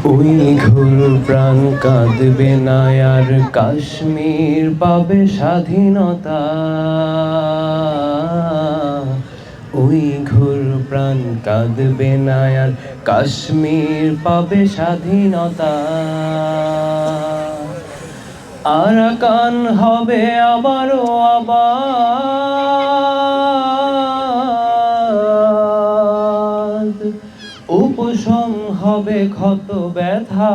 ওই ঘোর প্রাণ কাঁদবে না আর, কাশ্মীর পাবে স্বাধীনতা। ওই ঘোর প্রাণ কাঁদবে না আর, কাশ্মীর পাবে স্বাধীনতা। আরাকান হবে আবারও আবাদ, উপশম হবে ক্ষত ব্যথা।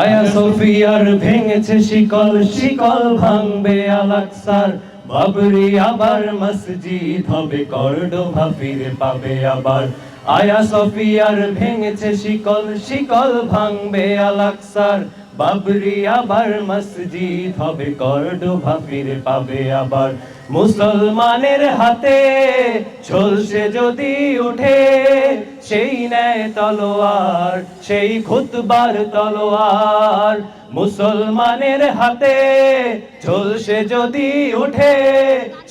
আয়া সোফিয়ার ভেঙেছে শিকল, শিকল ভাঙবে আল আকসার। বাবরি আবার মসজিদ হবে, কর্ডোভা ফিরে পাবে আবার। আয়া সোফিয়ার ভেঙেছে শিকল, শিকল ভাঙবে আল আকসার। বাবরি আবার মসজিদ হবে, কর্ডোভা ফিরে পাবে আবার। মুসলমানের হাতে ঝলসে যদি উঠে সেই ন্যায় তলোয়ার, সেই খুতবার তলোয়ার। মুসলমানের হাতে ঝলসে যদি উঠে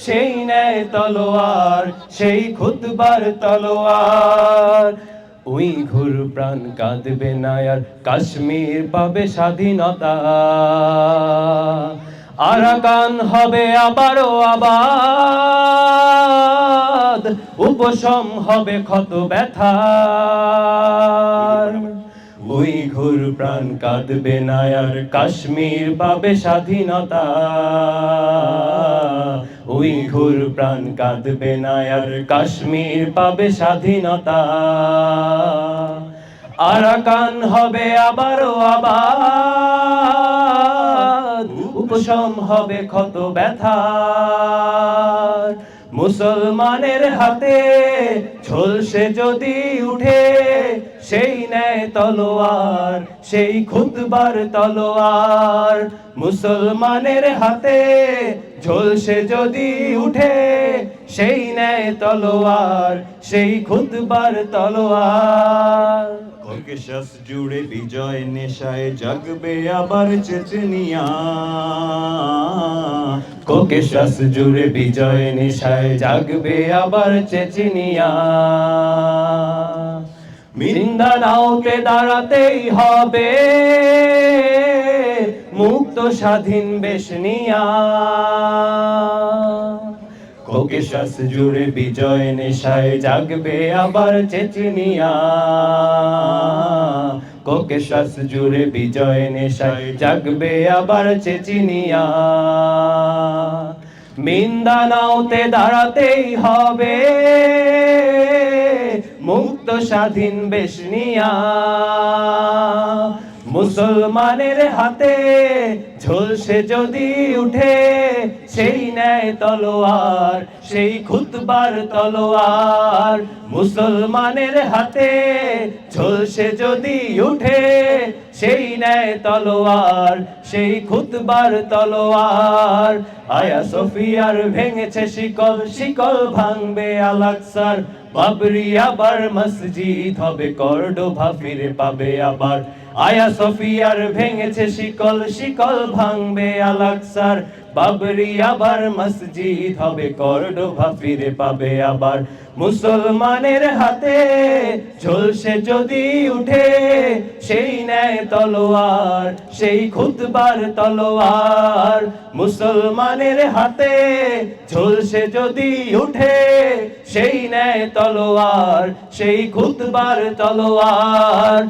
সেই ন্যায় তলোয়ার, সেই খুতবার তলোয়ার। ওই ঘোর প্রাণ কাঁদবে না আর, কাশ্মীর পাবে স্বাধীনতা। আরাকান হবে আবারও আবাদ, উপশম হবে ক্ষত ব্যথার। ওই ঘোর প্রাণ কাঁদবে না আর, কাশ্মীর পাবে স্বাধীনতা। ওই ঘোর প্রাণ কাঁদবে না আর, কাশ্মীর পাবে স্বাধীনতা। আরাকান হবে আবারও আবাদ, উপশম হবে ক্ষত ব্যথার। মুসলমানের হাতে ঝলসে যদি উঠে সেই ন্যায় তলোয়ার, সেই খুতবার তলোয়ার। মুসলমানের হাতে ঝলসে যদি উঠে সেই ন্যায় তলোয়ার, সেই খুতবার তলোয়ার। ককেশাস জুড়ে বিজয় নেশায় জাগবে আবার চেচনিয়া। ককেশাস জুড়ে বিজয় নেশায় জাগবে আবার চেচনিয়া। মিন্দানাওতে দাঁড়াতেই হবে মুক্ত স্বাধীন বেশনিয়া। ককেশাস জুড়ে বিজয় নেশায় জাগবে আবার চেচনিয়া। ককেশাস জুড়ে বিজয় নেশায় জাগবে আবার চেচনিয়া। মিন্দানাওতে দাঁড়াতেই হবে মুক্ত স্বাধীন বেশনিয়া। মুসলমানের হাতে ঝলসে যদি উঠে সেই ন্যায় তলোয়ার, সেই খুতবার তলোয়ার। মুসলমানের হাতে ঝলসে যদি উঠে সেই ন্যায় তলোয়ার, সেই খুতবার তলোয়ার। আয়া সোফিয়ার ভেঙেছে শিকল, শিকল ভাঙবে আল আকসার। বাবরি আবার মসজিদ হবে, কর্ডোভা ফিরে পাবে আবার। আয়া সোফিয়ার ভেঙেছে শিকল, শিকল ভাঙবে আল আকসার। বাবরি আবার মসজিদ হবে, কর্ডোভা ফিরে পাবে আবার। মুসলমানের হাতে ঝলসে যদি উঠে সেই ন্যায় তলোয়ার, সেই খুতবার তলোয়ার। মুসলমানের হাতে ঝলসে যদি উঠে সেই ন্যায় তলোয়ার, সেই খুতবার তলোয়ার।